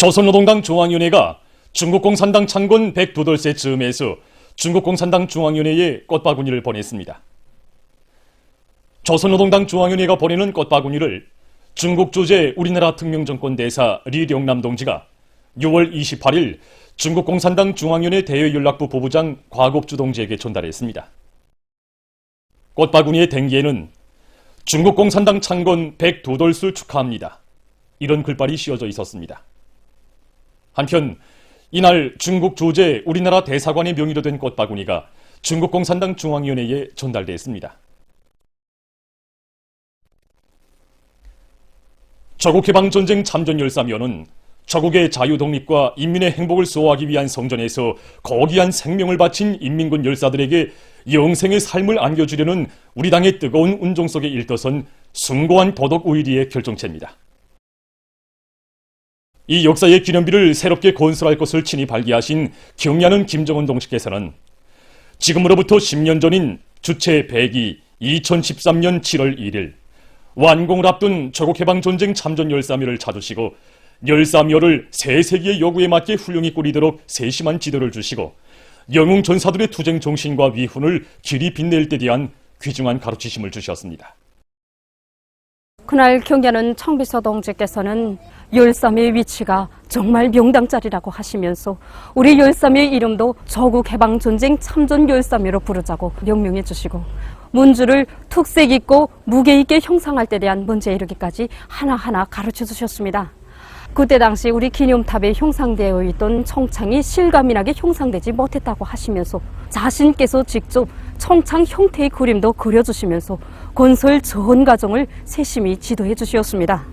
조선노동당 중앙위원회가 중국공산당 창건 102돌째 즈음에서 중국공산당 중앙위원회에 꽃바구니를 보냈습니다. 조선노동당 중앙위원회가 보내는 꽃바구니를 중국 주재 우리나라 특명정권대사 리령남 동지가 6월 28일 중국공산당 중앙위원회 대외연락부 부부장 곽옥주 동지에게 전달했습니다. 꽃바구니의 댕기에는 중국공산당 창건 102돌술 축하합니다. 이런 글발이 씌워져 있었습니다. 한편 이날 중국 주재 우리나라 대사관의 명의로 된 꽃바구니가 중국공산당 중앙위원회에 전달됐습니다. 조국해방전쟁 참전열사면은 조국의 자유독립과 인민의 행복을 수호하기 위한 성전에서 거기한 생명을 바친 인민군 열사들에게 영생의 삶을 안겨주려는 우리 당의 뜨거운 운동 속에 일떠선 숭고한 도덕 우일이의 결정체입니다. 이 역사의 기념비를 새롭게 건설할 것을 친히 발기하신 경야는 김정은 동지께서는 지금으로부터 10년 전인 주체 100이 2013년 7월 1일 완공을 앞둔 조국해방전쟁 참전열사묘를 찾으시고 열사묘를 새 세기의 요구에 맞게 훌륭히 꾸리도록 세심한 지도를 주시고 영웅 전사들의 투쟁 정신과 위훈을 길이 빛낼 데 대한 귀중한 가르치심을 주셨습니다. 그날 경야는 청비서 동지께서는 열사묘의 위치가 정말 명당짜리라고 하시면서 우리 열사묘의 이름도 조국해방전쟁 참전열사묘로 부르자고 명명해 주시고 문주를 특색 있고 무게 있게 형상할 때 대한 문제에 이르기까지 하나하나 가르쳐 주셨습니다. 그때 당시 우리 기념탑에 형상되어 있던 청창이 실감나게 형상되지 못했다고 하시면서 자신께서 직접 청창 형태의 그림도 그려주시면서 건설 전 과정을 세심히 지도해 주셨습니다.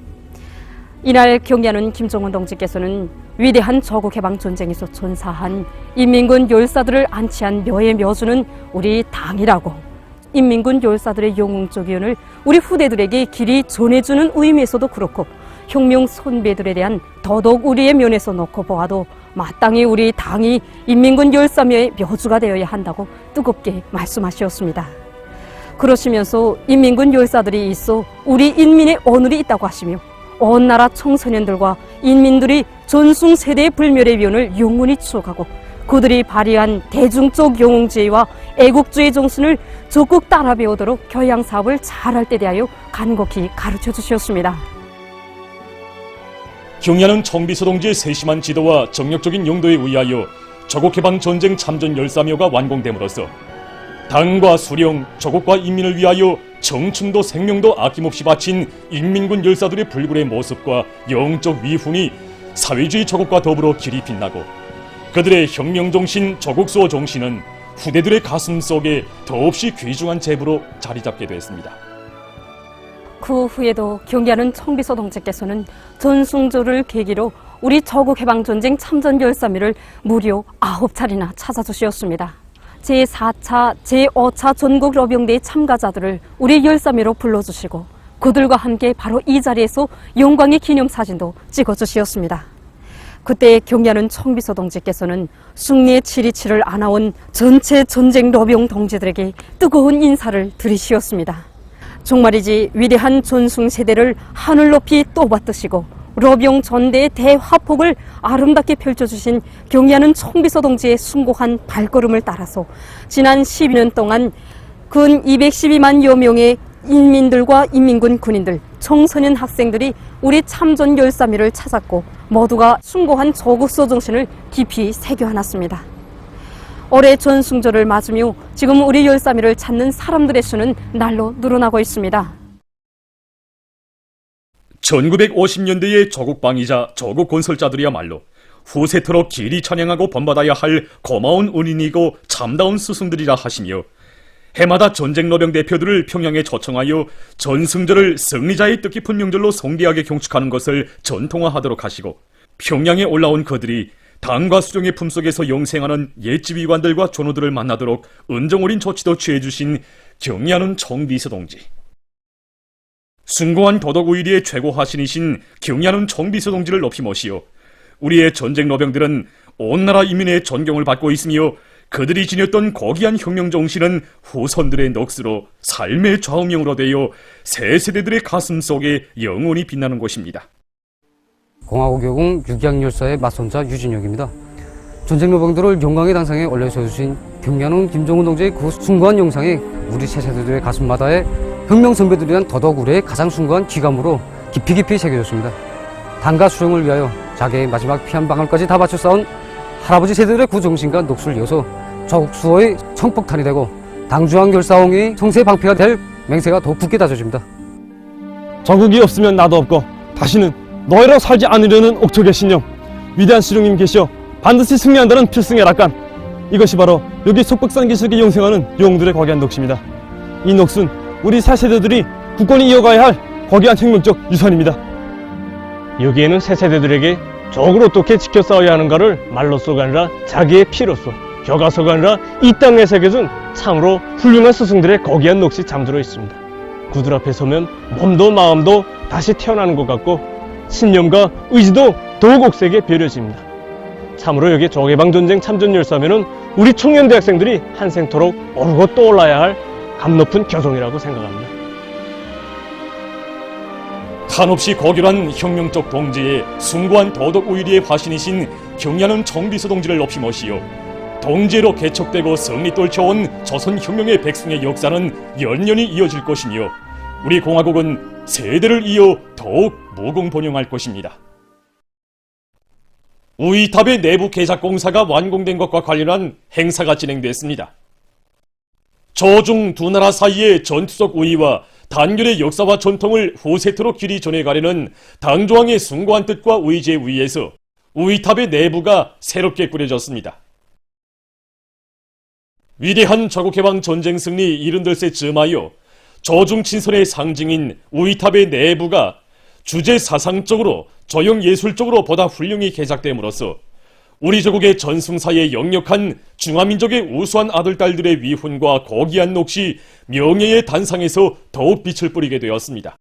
이날 경야는 김정은 동지께서는 위대한 조국해방전쟁에서 전사한 인민군 열사들을 안치한 묘의 묘주는 우리 당이라고 인민군 열사들의 영웅적 위언을 우리 후대들에게 길이 전해주는 의미에서도 그렇고 혁명 선배들에 대한 도덕 우리의 면에서 놓고 보아도 마땅히 우리 당이 인민군 열사묘의 묘주가 되어야 한다고 뜨겁게 말씀하셨습니다. 그러시면서 인민군 열사들이 있어 우리 인민의 오늘이 있다고 하시며 온 나라 청소년들과 인민들이 전승 세대의 불멸의 위언을 영원히 추억하고 그들이 발휘한 대중적 영웅주의와 애국주의 정신을 적극 따라 배우도록 교양 사업을 잘할 때 대하여 간곡히 가르쳐 주셨습니다. 경야는 청비서 동지의 세심한 지도와 정력적인 용도에 의하여 조국해방전쟁 참전열사묘가 완공됨으로써 당과 수령, 조국과 인민을 위하여 청춘도 생명도 아낌없이 바친 인민군 열사들의 불굴의 모습과 영적 위훈이 사회주의 조국과 더불어 길이 빛나고 그들의 혁명정신, 조국수호 정신은 후대들의 가슴 속에 더없이 귀중한 제부로 자리잡게 됐습니다. 그 후에도 경야는 청비서 동지께서는 전승조를 계기로 우리 조국해방전쟁 참전열사묘를 무려 9차례나 찾아주셨습니다. 제4차, 제5차 전국러병대의 참가자들을 우리 열사묘로 불러주시고 그들과 함께 바로 이 자리에서 영광의 기념사진도 찍어주셨습니다. 그때 경야는 청비서 동지께서는 승리의 727을 안아온 전체 전쟁 러병 동지들에게 뜨거운 인사를 드리시었습니다. 정말이지 위대한 전승 세대를 하늘 높이 떠받드시고 러병 전대의 대화폭을 아름답게 펼쳐주신 경야는 청비서 동지의 숭고한 발걸음을 따라서 지난 12년 동안 근 212만여 명의 인민들과 인민군 군인들, 청소년 학생들이 우리 참전 열사묘를 찾았고 모두가 숭고한 조국수호 정신을 깊이 새겨안았습니다. 올해 전승절을 맞으며 지금 우리 열사묘를 찾는 사람들의 수는 날로 늘어나고 있습니다. 1950년대의 조국방위자, 조국 건설자들이야말로 후세토록 길이 찬양하고 본받아야 할 고마운 은인이고 참다운 스승들이라 하시며 해마다 전쟁러병 대표들을 평양에 초청하여 전승절을 승리자의 뜻깊은 명절로 성대하게 경축하는 것을 전통화하도록 하시고 평양에 올라온 그들이 당과 수령의 품속에서 영생하는 옛지휘관들과 존호들을 만나도록 은정어린 조치도 취해주신 경야는 청비서 동지, 숭고한 도덕 우일의 최고 화신이신 경야는 청비서 동지를 높이 모시어 우리의 전쟁 노병들은 온 나라 인민의 존경을 받고 있으며 그들이 지녔던 고귀한 혁명 정신은 후손들의 넋으로 삶의 좌우명으로 되어 새 세대들의 가슴 속에 영원히 빛나는 곳입니다. 공화국여공 육양열사의 맞선자 유진혁입니다. 전쟁 노병들을 영광의 단상에 올려세우신 경량훈 김정은 동지의 그 숭고한 영상이 우리 새세대들의 가슴마다에 혁명 선배들에 대한 더더욱 우리의 가장 숭고한 귀감으로 깊이 깊이 새겨졌습니다. 당과 수령을 위하여 자기의 마지막 피 한 방울까지 다 바쳐 싸운 할아버지 세대들의 그 정신과 녹수를 이어서 조국 수호의 청폭탄이 되고 당중앙결사홍의 성세 방패가 될 맹세가 더욱 굳게 다져집니다. 조국이 없으면 나도 없고 다시는 너희로 살지 않으려는 옥적의 신념, 위대한 수령님 계시어 반드시 승리한다는 필승의 낙관, 이것이 바로 여기 속백산 기슭에 영생하는 영웅들의 거대한 녹시입니다. 이 녹슨 우리 새세대들이 굳건히 이어가야 할 거대한 혁명적 유산입니다. 여기에는 새세대들에게 적을 어떻게 지켜 싸워야 하는가를 말로서가 아니라 자기의 피로서, 교과서가 아니라 이 땅에 새겨준 참으로 훌륭한 스승들의 거대한 녹시 잠들어 있습니다. 구들 앞에 서면 몸도 마음도 다시 태어나는 것 같고 신념과 의지도 더욱 옥색에 배려집니다. 참으로 여기 조개방전쟁 참전열사면은 우리 청년 대학생들이 한생토록 오르고 떠올라야 할 감높은 교종이라고 생각합니다. 한없이 거결한 혁명적 동지의 숭고한 도덕 우위리의 화신이신 경야는 청비서 동지를 높이 모시어 동지로 개척되고 성리 떨쳐온 조선혁명의 백승의 역사는 연년이 이어질 것이며 우리 공화국은 세대를 이어 더욱 무궁번영할 것입니다. 우이탑의 내부 개작공사가 완공된 것과 관련한 행사가 진행됐습니다. 저중 두 나라 사이의 전투적 우위와 단결의 역사와 전통을 후세토록 길이 전해가려는 당조항의 숭고한 뜻과 의지에 의해서 우이탑의 내부가 새롭게 꾸려졌습니다. 위대한 자국해방 전쟁 승리 78세 즈음하여 저중 친선의 상징인 우이탑의 내부가 주제 사상적으로 조형 예술적으로 보다 훌륭히 개작됨으로써 우리 조국의 전승사에 역력한 중화민족의 우수한 아들딸들의 위훈과 고귀한 녹시 명예의 단상에서 더욱 빛을 뿌리게 되었습니다.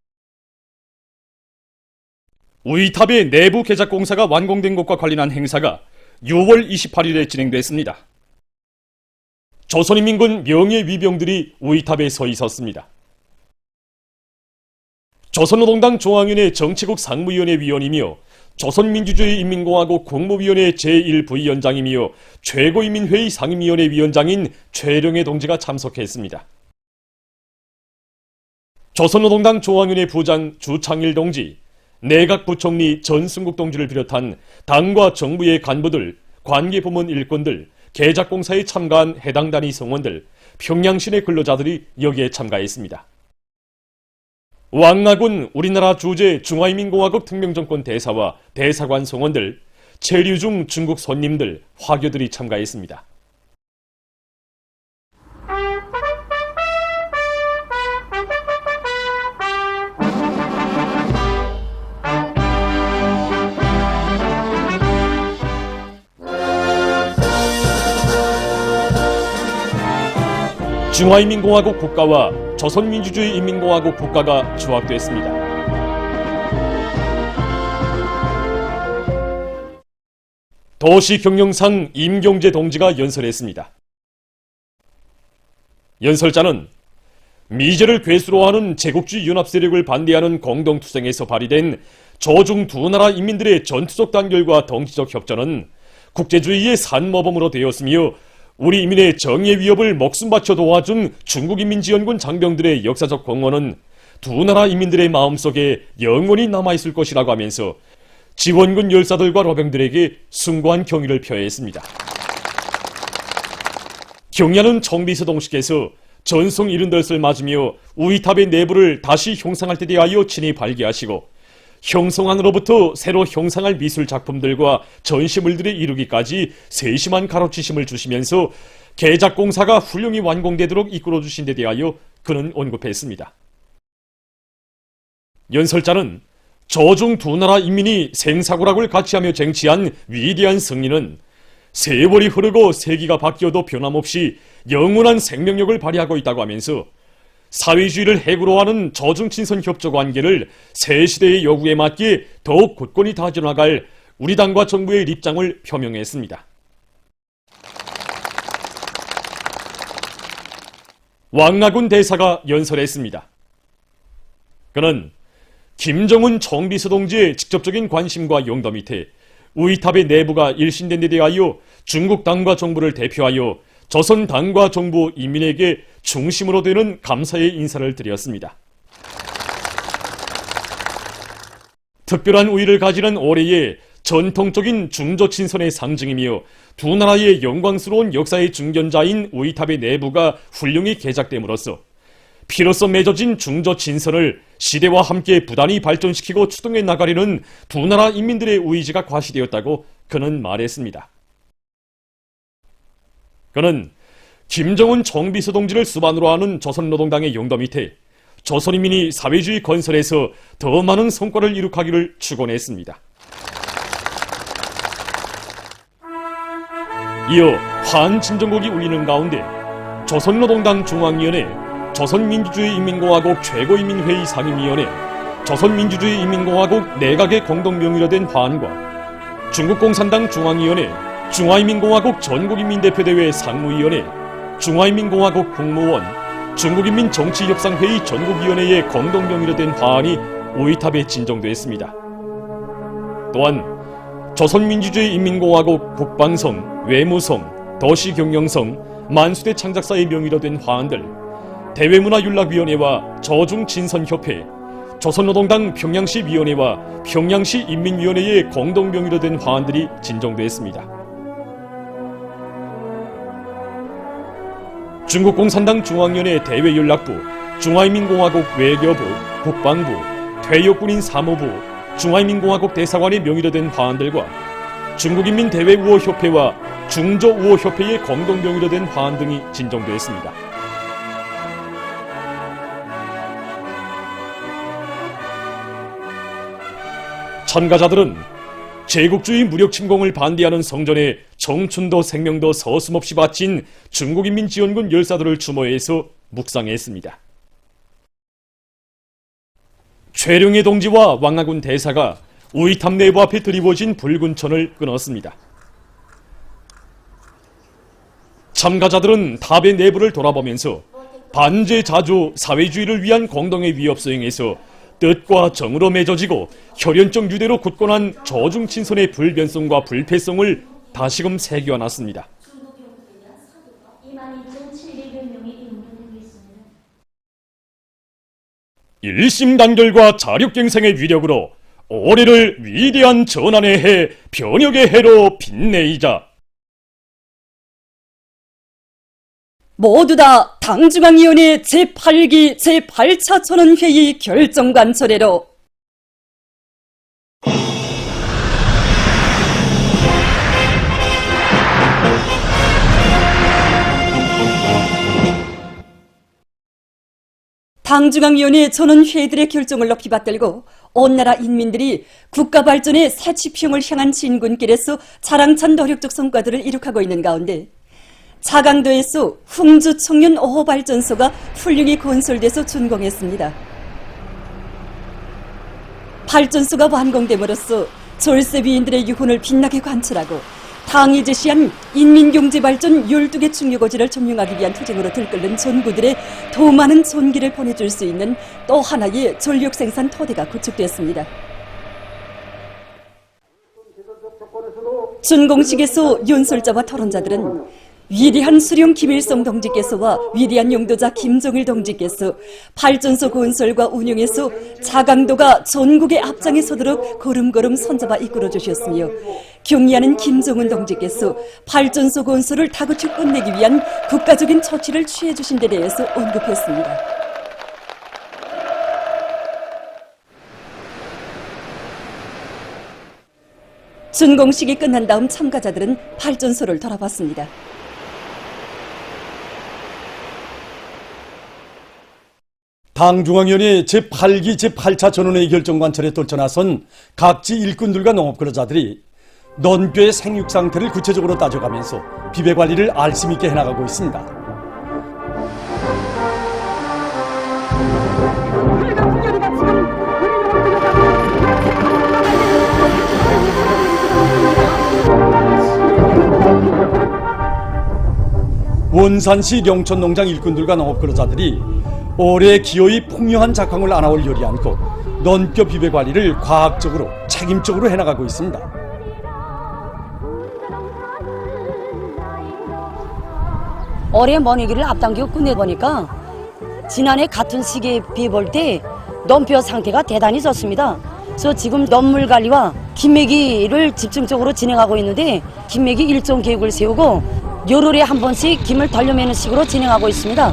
우이탑의 내부 개작 공사가 완공된 것과 관련한 행사가 6월 28일에 진행됐습니다. 조선인민군 명예위병들이 우이탑에 서 있었습니다. 조선노동당 중앙위원회 정치국 상무위원회 위원이며 조선민주주의인민공화국 국무위원회 제1부위원장이며 최고인민회의 상임위원회 위원장인 최령해 동지가 참석했습니다. 조선노동당 중앙위원회 부장 주창일 동지, 내각부총리 전승국 동지를 비롯한 당과 정부의 간부들, 관계부문 일꾼들, 개작공사에 참가한 해당 단위 성원들, 평양시내 근로자들이 여기에 참가했습니다. 왕나군 우리나라 주재 중화인민공화국 특명정권 대사와 대사관 성원들, 체류 중 중국 손님들, 화교들이 참가했습니다. 중화인민공화국 국가와 조선민주주의인민공화국 국가가 조합됐습니다. 도시경영상 임경재 동지가 연설했습니다. 연설자는 미제를 괴수로 하는 제국주의 연합 세력을 반대하는 공동투쟁에서 발휘된 조중 두 나라 인민들의 전투적 단결과 정치적 협전은 국제주의의 산모범으로 되었으며 우리 인민의 정의의 위협을 목숨 바쳐 도와준 중국인민지원군 장병들의 역사적 공헌은 두 나라 인민들의 마음속에 영원히 남아있을 것이라고 하면서 지원군 열사들과 로병들에게 숭고한 경의를 표했습니다. 경야는 청비서동식에서 전송 78을 맞으며 우이탑의 내부를 다시 형상할 때 대하여 친히 발기하시고 형성안으로부터 새로 형상할 미술 작품들과 전시물들에 이르기까지 세심한 가로치심을 주시면서 개작공사가 훌륭히 완공되도록 이끌어주신 데 대하여 그는 언급했습니다. 연설자는 저중 두 나라 인민이 생사고락을 같이하며 쟁취한 위대한 승리는 세월이 흐르고 세기가 바뀌어도 변함없이 영원한 생명력을 발휘하고 있다고 하면서 사회주의를 핵으로 하는 저중친선 협조 관계를 새 시대의 요구에 맞게 더욱 굳건히 다져나갈 우리 당과 정부의 입장을 표명했습니다. 왕나군 대사가 연설했습니다. 그는 김정은 정비서 동지의 직접적인 관심과 용도 밑에 우이탑의 내부가 일신된 데 대하여 중국 당과 정부를 대표하여 조선 당과 정부 인민에게 중심으로 되는 감사의 인사를 드렸습니다. 특별한 우위를 가지는 올해의 전통적인 중조친선의 상징이며 두 나라의 영광스러운 역사의 중견자인 우이탑의 내부가 훌륭히 개작됨으로써 피로써 맺어진 중조친선을 시대와 함께 부단히 발전시키고 추동해 나가려는 두 나라 인민들의 의지가 과시되었다고 그는 말했습니다. 그는 김정은 정비서 동지를 수반으로 하는 조선노동당의 용도 밑에 조선인민이 사회주의 건설에서 더 많은 성과를 이룩하기를 축원했습니다. 이어 환진정곡이 울리는 가운데 조선노동당 중앙위원회, 조선민주주의인민공화국 최고인민회의 상임위원회, 조선민주주의인민공화국 내각의 공동명의로 된 화환과 중국공산당 중앙위원회, 중화인민공화국 전국인민대표대회 상무위원회, 중화인민공화국 국무원, 중국인민정치협상회의 전국위원회의 공동명의로 된 화환이 우이탑에 진정됐습니다. 또한 조선민주주의인민공화국 국방성, 외무성, 도시경영성, 만수대 창작사의 명의로 된 화환들, 대외문화윤락위원회와 저중친선협회, 조선노동당 평양시 위원회와 평양시 인민위원회의 공동명의로 된 화환들이 진정됐습니다. 중국공산당 중앙위원회 대외연락부, 중화인민공화국 외교부, 국방부, 퇴역군인 사무부, 중화인민공화국 대사관의 명의로 된 화환들과 중국인민대외우호협회와 중조우호협회의 공동명의로 된 화환 등이 진정됐습니다. 참가자들은 제국주의 무력 침공을 반대하는 성전에 청춘도 생명도 서슴없이 바친 중국인민지원군 열사들을 추모해서 묵상했습니다. 최룡해 동지와 왕하군 대사가 우이탑 내부 앞에 드리워진 붉은 천을 끊었습니다. 참가자들은 탑의 내부를 돌아보면서 반제자주 사회주의를 위한 공동의 위협 수행에서 뜻과 정으로 맺어지고 혈연적 유대로 굳건한 저중친선의 불변성과 불패성을 다시금 새겨놨습니다. 일심단결과 자력갱생의 위력으로 올해를 위대한 전환의 해, 변혁의 해로 빛내이자. 모두 다 당중앙위원회 제8기 제8차 전원회의 결정관철회로 당중앙위원회 전원회의들의 결정을 높이 받들고 온 나라 인민들이 국가 발전의 새 지평을 향한 진군길에서 자랑찬 노력적 성과들을 이룩하고 있는 가운데 자강도에서 흥주 청년 5호 발전소가 훌륭히 건설돼서 준공했습니다. 발전소가 완공됨으로써 졸세비인들의 유혼을 빛나게 관철하고 당이 제시한 인민경제발전 12개 중요고지를 점령하기 위한 투쟁으로 들끓는 전구들의 더 많은 전기를 보내줄 수 있는 또 하나의 전력생산 토대가 구축됐습니다. 준공식에서 연설자와 토론자들은 위대한 수령 김일성 동지께서와 위대한 용도자 김정일 동지께서 발전소 건설과 운영에서 자강도가 전국의 앞장에 서도록 걸음걸음 손잡아 이끌어 주셨으며 경의하는 김정은 동지께서 발전소 건설을 다그쳐 끝내기 위한 국가적인 조치를 취해 주신 데 대해서 언급했습니다. 준공식이 끝난 다음 참가자들은 발전소를 돌아봤습니다. 당중앙위원회 제8기 제8차 전원회의 결정관철에 떨쳐나선 각지 일꾼들과 농업근로자들이 논뼈의 생육 상태를 구체적으로 따져가면서 비배 관리를 알심 있게 해나가고 있습니다. 원산시 영천농장 일꾼들과 농업근로자들이 올해 기어이 풍요한 작황을 안아올 여리 않고 넌뼈 비배 관리를 과학적으로 책임적으로 해나가고 있습니다. 올해 머니기를 앞당기고 끝내보니까 지난해 같은 시기에 비해 볼 때 넘뼈 상태가 대단히 좋습니다. 그래서 지금 넘물 관리와 김매기를 집중적으로 진행하고 있는데 김매기 일정 계획을 세우고 열흘에 한 번씩 김을 돌려매는 식으로 진행하고 있습니다.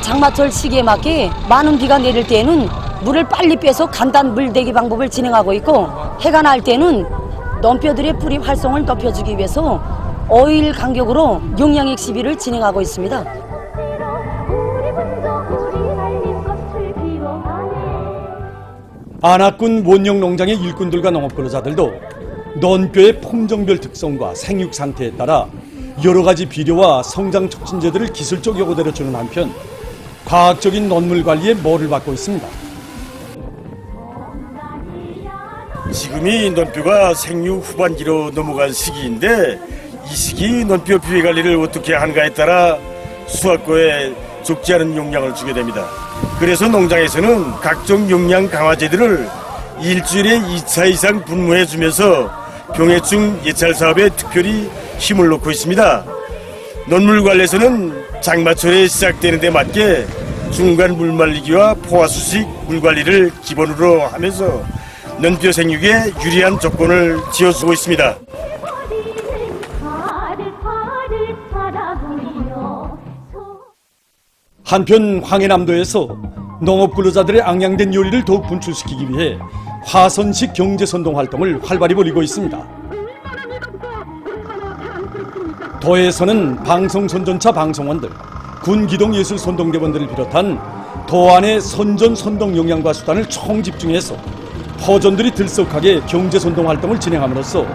장마철 시기에 맞게 많은 비가 내릴 때에는 물을 빨리 빼서 간단 물대기 방법을 진행하고 있고 해가 날 때는 넘뼈들의 뿌리 활성을 높여주기 위해서 5일 간격으로 용량액 시비를 진행하고 있습니다. 안악군 원령 농장의 일꾼들과 농업근로자들도 넌뼈의 품종별 특성과 생육 상태에 따라 여러 가지 비료와 성장 촉진제들을 기술적 요구대로 주는 한편 과학적인 논물 관리에 몰을 받고 있습니다. 지금이 논뼈가 생육 후반기로 넘어간 시기인데 이 시기 논뼈 비배 관리를 어떻게 하는가에 따라 수확고에 적지 않은 용량을 주게 됩니다. 그래서 농장에서는 각종 용량 강화제들을 일주일에 2차 이상 분무해주면서 병해충 예찰 사업에 특별히 힘을 놓고 있습니다. 논물 관리에서는 장마철에 시작되는 데 맞게 중간 물 말리기와 포화 수식 물 관리를 기본으로 하면서 논뼈 생육에 유리한 조건을 지어주고 있습니다. 한편 황해남도에서 농업근로자들의 앙양된 요리를 더욱 분출시키기 위해 화선식 경제선동 활동을 활발히 벌이고 있습니다. 도에서는 방송선전차 방송원들, 군기동예술선동대원들을 비롯한 도 안의 선전 선동 역량과 수단을 총집중해서 포전들이 들썩하게 경제선동 활동을 진행함으로써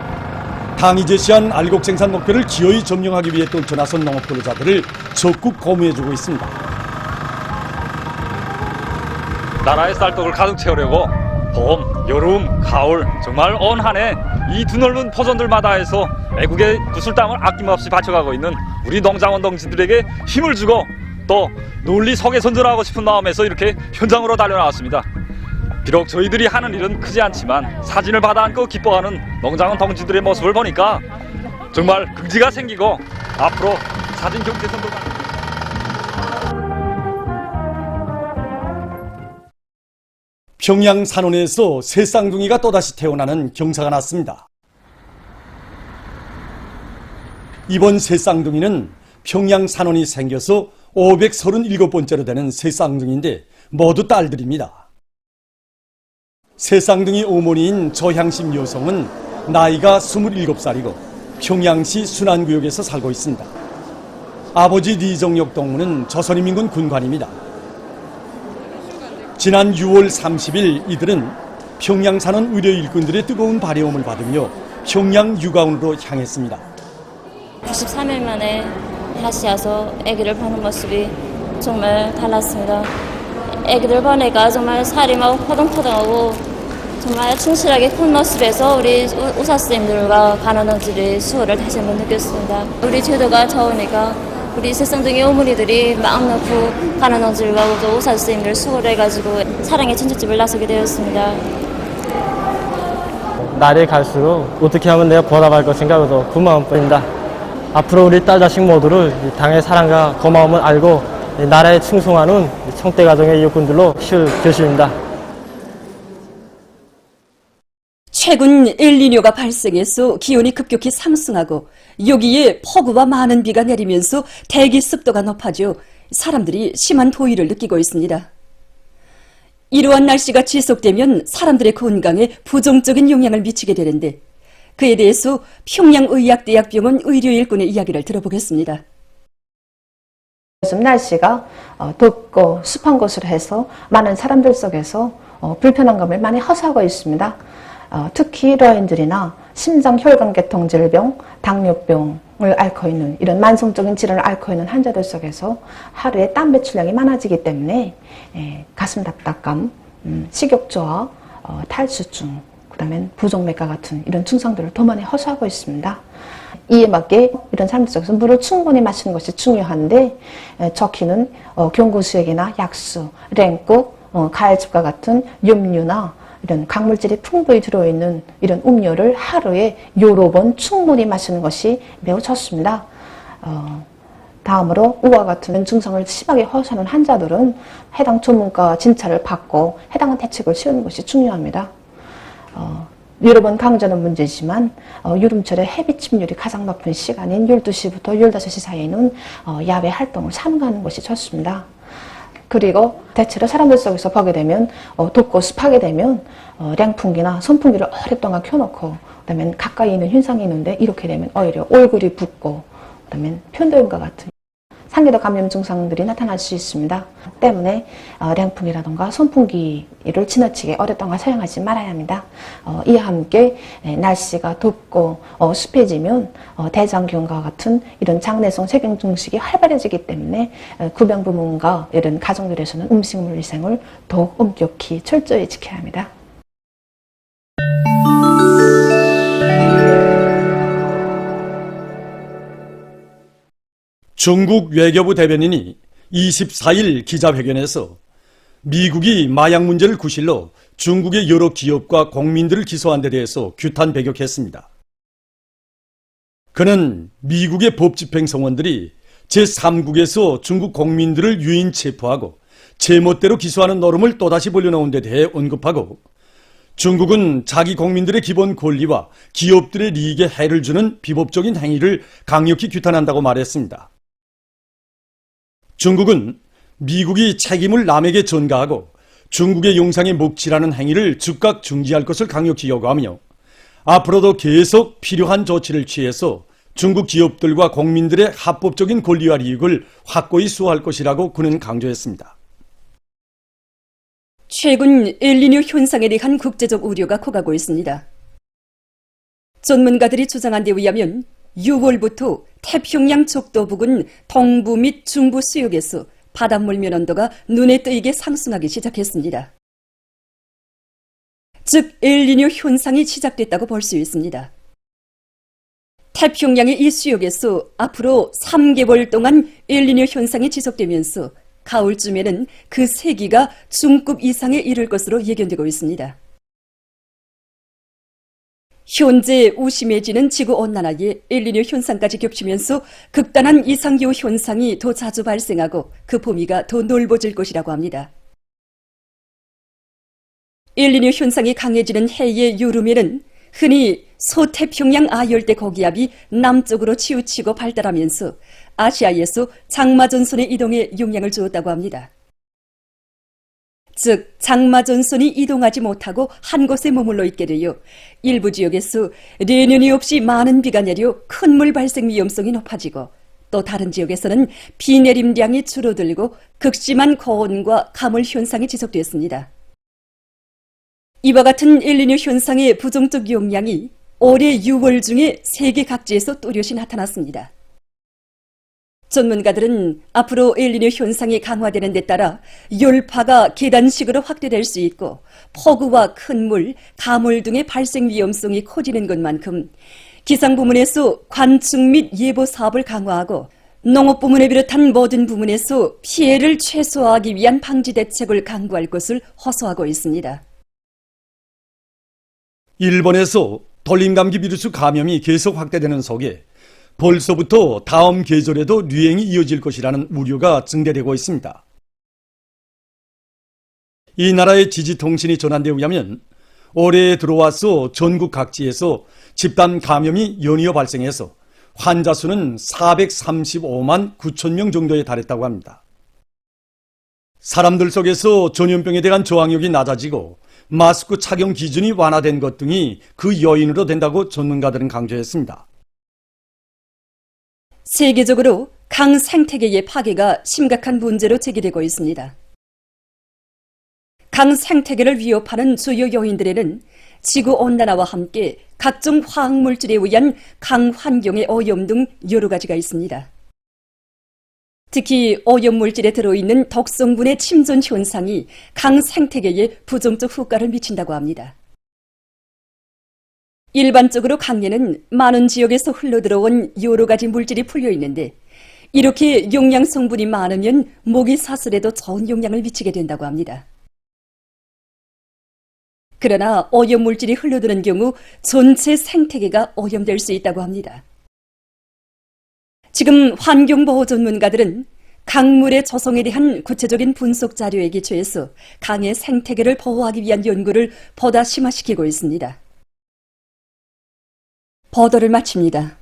당이 제시한 알곡 생산 목표를 기어이 점령하기 위해 떨쳐나선 농업근로자들을 적극 고무해주고 있습니다. 나라의 쌀떡을 가득 채우려고 봄, 여름, 가을 정말 온 한 해 이 드넓은 포전들마다 해서 애국의 구슬땀을 아낌없이 바쳐가고 있는 우리 농장원 동지들에게 힘을 주고 또 널리 속에 선전하고 싶은 마음에서 이렇게 현장으로 달려나왔습니다. 비록 저희들이 하는 일은 크지 않지만 사진을 받아 안고 기뻐하는 농장원 동지들의 모습을 보니까 정말 긍지가 생기고 앞으로 사진 경제선도 평양 산원에서 새 쌍둥이가 또다시 태어나는 경사가 났습니다. 이번 새 쌍둥이는 평양 산원이 생겨서 537번째로 되는 새 쌍둥이인데 모두 딸들입니다. 새 쌍둥이 어머니인 조향심 여성은 나이가 27살이고 평양시 순안구역에서 살고 있습니다. 아버지 리정역 동무는 조선인민군 군관입니다. 지난 6월 30일 이들은 평양 산원 의료 일꾼들의 뜨거운 발혜움을 받으며 평양 육아원으로 향했습니다. 93일 만에 다시 와서 아기를 보는 모습이 정말 달랐습니다. 아기들 보니까 정말 살이 막 포동포동하고 정말 충실하게 큰 모습에서 우리 의사 선생님들과 간호원들이 수고를 다시 한번 느꼈습니다. 우리 제도가 좋으니까 우리 새쌍둥이 어머니들이 마음 놓고 간호원들과 의사 선생님들 수고를 해가지고 사랑의 천국집을 나서게 되었습니다. 날이 갈수록 어떻게 하면 내가 보답할 것인가 그 마음뿐입니다. 앞으로 우리 딸 자식 모두를 당의 사랑과 고마움을 알고 나라에 충성하는 청대 가정의 일꾼들로 키울 결심입니다. 최근 엘니뇨가 발생해서 기온이 급격히 상승하고 여기에 폭우와 많은 비가 내리면서 대기 습도가 높아져 사람들이 심한 더위를 느끼고 있습니다. 이러한 날씨가 지속되면 사람들의 건강에 부정적인 영향을 미치게 되는데 그에 대해서 평양의학대학병원 의료일꾼의 이야기를 들어보겠습니다. 요즘 날씨가 덥고 습한 곳으로 해서 많은 사람들 속에서 불편한 감을 많이 호소하고 있습니다. 특히 노인들이나 심장혈관계통 질병, 당뇨병을 앓고 있는 이런 만성적인 질환을 앓고 있는 환자들 속에서 하루에 땀 배출량이 많아지기 때문에 가슴 답답감, 식욕저하, 탈수증, 그다음에 부정맥과 같은 이런 증상들을 더 많이 호소하고 있습니다. 이에 맞게 이런 사람들 속에서 물을 충분히 마시는 것이 중요한데 적히는 경구수액이나 약수, 랭국, 가을즙과 같은 염류나 이런 강물질이 풍부히 들어있는 이런 음료를 하루에 여러 번 충분히 마시는 것이 매우 좋습니다. 다음으로 이와 같은 증상을 심하게 호소하는 환자들은 해당 전문가 진찰을 받고 해당한 대책을 세우는 것이 중요합니다. 여러 번 강조하는 문제지만 여름철에 햇빛 침률이 가장 높은 시간인 12시부터 15시 사이에는 야외 활동을 삼가하는 것이 좋습니다. 그리고 대체로 사람들 속에서 보게 되면 덥고 습하게 되면 량풍기나 선풍기를 오랫동안 켜놓고 그다음에 가까이 있는 현상이 있는데 이렇게 되면 오히려 얼굴이 붓고 그다음에 편도염과 같은 상기도 감염 증상들이 나타날 수 있습니다. 때문에 량풍기라든가 선풍기를 지나치게 오랫동안 사용하지 말아야 합니다. 이와 함께 날씨가 덥고 습해지면 대장균과 같은 이런 장내성 세균 증식이 활발해지기 때문에 구병 부문과 이런 가정들에서는 음식물 위생을 더욱 엄격히 철저히 지켜야 합니다. 중국 외교부 대변인이 24일 기자회견에서 미국이 마약 문제를 구실로 중국의 여러 기업과 공민들을 기소한 데 대해서 규탄 배격했습니다. 그는 미국의 법집행성원들이 제3국에서 중국 공민들을 유인 체포하고 제멋대로 기소하는 노름을 또다시 벌려놓은 데 대해 언급하고 중국은 자기 국민들의 기본 권리와 기업들의利益에 해를 주는 비법적인 행위를 강력히 규탄한다고 말했습니다. 중국은 미국이 책임을 남에게 전가하고 중국의 영상에 먹칠하는 행위를 즉각 중지할 것을 강력히 요구하며 앞으로도 계속 필요한 조치를 취해서 중국 기업들과 국민들의 합법적인 권리와 이익을 확고히 수호할 것이라고 그는 강조했습니다. 최근 엘니뇨 현상에 대한 국제적 우려가 커가고 있습니다. 전문가들이 주장한 데 의하면 6월부터 태평양 적도 부근 동부 및 중부 수역에서 바닷물 면온도가 눈에 띄게 상승하기 시작했습니다. 즉 엘니뇨 현상이 시작됐다고 볼 수 있습니다. 태평양의 이 수역에서 앞으로 3개월 동안 엘니뇨 현상이 지속되면서 가을쯤에는 그 세기가 중급 이상에 이를 것으로 예견되고 있습니다. 현재 우심해지는 지구온난화에 엘니뇨 현상까지 겹치면서 극단한 이상기후 현상이 더 자주 발생하고 그 범위가 더 넓어질 것이라고 합니다. 엘니뇨 현상이 강해지는 해의 여름에는 흔히 서태평양 아열대 고기압이 남쪽으로 치우치고 발달하면서 아시아에서 장마전선의 이동에 영향을 주었다고 합니다. 즉 장마전선이 이동하지 못하고 한 곳에 머물러 있게 되어 일부 지역에서 예년이 없이 많은 비가 내려 큰 물 발생 위험성이 높아지고 또 다른 지역에서는 비 내림량이 줄어들고 극심한 고온과 가물 현상이 지속됐습니다. 이와 같은 엘니뇨 현상의 부정적 영향이 올해 6월 중에 세계 각지에서 또렷이 나타났습니다. 전문가들은 앞으로 엘니뇨 현상이 강화되는 데 따라 열파가 계단식으로 확대될 수 있고 폭우와 큰 물, 가물 등의 발생 위험성이 커지는 것만큼 기상 부문에서 관측 및 예보 사업을 강화하고 농업 부문을 비롯한 모든 부문에서 피해를 최소화하기 위한 방지 대책을 강구할 것을 호소하고 있습니다. 일본에서 돌림감기 비루스 감염이 계속 확대되는 속에 벌써부터 다음 계절에도 유행이 이어질 것이라는 우려가 증대되고 있습니다. 이 나라의 지지통신이 전한 데 의하면 올해에 들어와서 전국 각지에서 집단 감염이 연이어 발생해서 환자 수는 435만 9천 명 정도에 달했다고 합니다. 사람들 속에서 전염병에 대한 저항력이 낮아지고 마스크 착용 기준이 완화된 것 등이 그 요인으로 된다고 전문가들은 강조했습니다. 세계적으로 강 생태계의 파괴가 심각한 문제로 제기되고 있습니다. 강 생태계를 위협하는 주요 요인들에는 지구온난화와 함께 각종 화학물질에 의한 강 환경의 오염 등 여러 가지가 있습니다. 특히 오염물질에 들어있는 독성분의 침전 현상이 강 생태계에 부정적 효과를 미친다고 합니다. 일반적으로 강에는 많은 지역에서 흘러들어온 여러 가지 물질이 풀려 있는데 이렇게 용량 성분이 많으면 모기 사슬에도 좋은 영향을 미치게 된다고 합니다. 그러나 오염물질이 흘러드는 경우 전체 생태계가 오염될 수 있다고 합니다. 지금 환경보호 전문가들은 강물의 조성에 대한 구체적인 분석 자료에 기초해서 강의 생태계를 보호하기 위한 연구를 보다 심화시키고 있습니다. 보도를 마칩니다.